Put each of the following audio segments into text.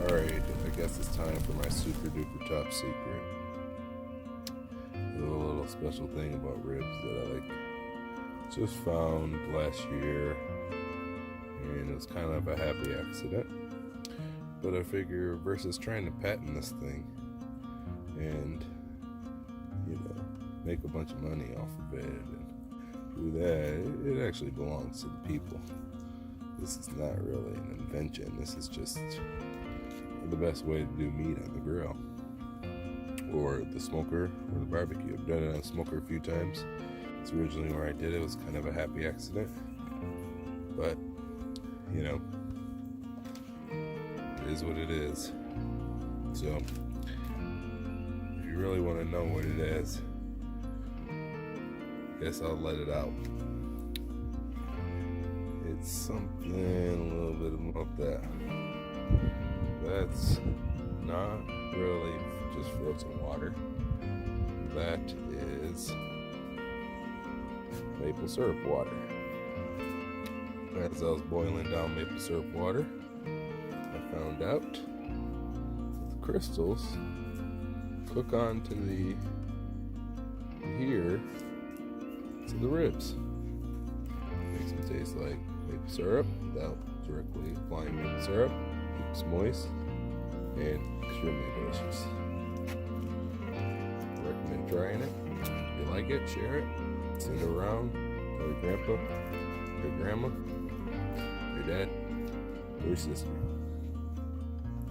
Alright, I guess it's time for my super duper top secret. A little special thing about ribs that I just found last year, and it was kind of a happy accident. But I figure versus trying to patent this thing and, make a bunch of money off of it and do that, it actually belongs to the people. This is not really an invention. This is just the best way to do meat on the grill or the smoker or the barbecue. I've done it on a smoker a few times. It's originally where I did it. It was kind of a happy accident, but it is what it is. So if you really want to know what it is, I guess I'll let it out. It's something a little bit about that. That's not really just frozen water. That is maple syrup water. As I was boiling down maple syrup water, I found out that the crystals cook onto to the ribs. Makes them taste like maple syrup without directly applying maple syrup. Keeps moist and extremely delicious. Recommend trying it. If you like it, share it. Send it around. Tell your grandpa, your grandma, your dad, or your sister.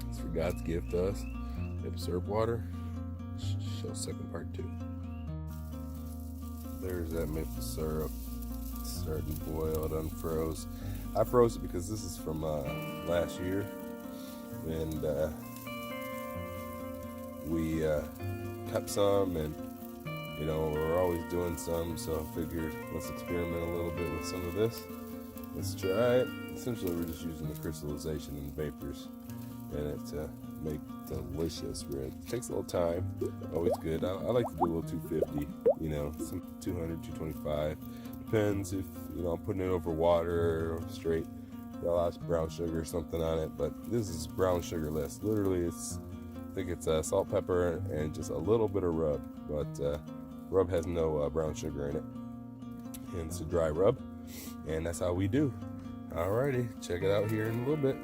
It's for God's gift to us. Maple syrup water. Show second part 2. There's that maple syrup. It's starting to boil. It unfroze. I froze it because this is from last year, and we kept some, and we're always doing some, so I figured let's experiment a little bit with some of this. Let's try it. Essentially, we're just using the crystallization and vapors in it to make delicious ribs. It takes a little time, always good. I like to do a little 250, some 200, 225. Depends if, I'm putting it over water or straight. Got a lot of brown sugar or something on it, but this is brown sugarless. Literally, I think it's salt, pepper, and just a little bit of rub, but rub has no brown sugar in it. And it's a dry rub, and that's how we do. Alrighty, check it out here in a little bit.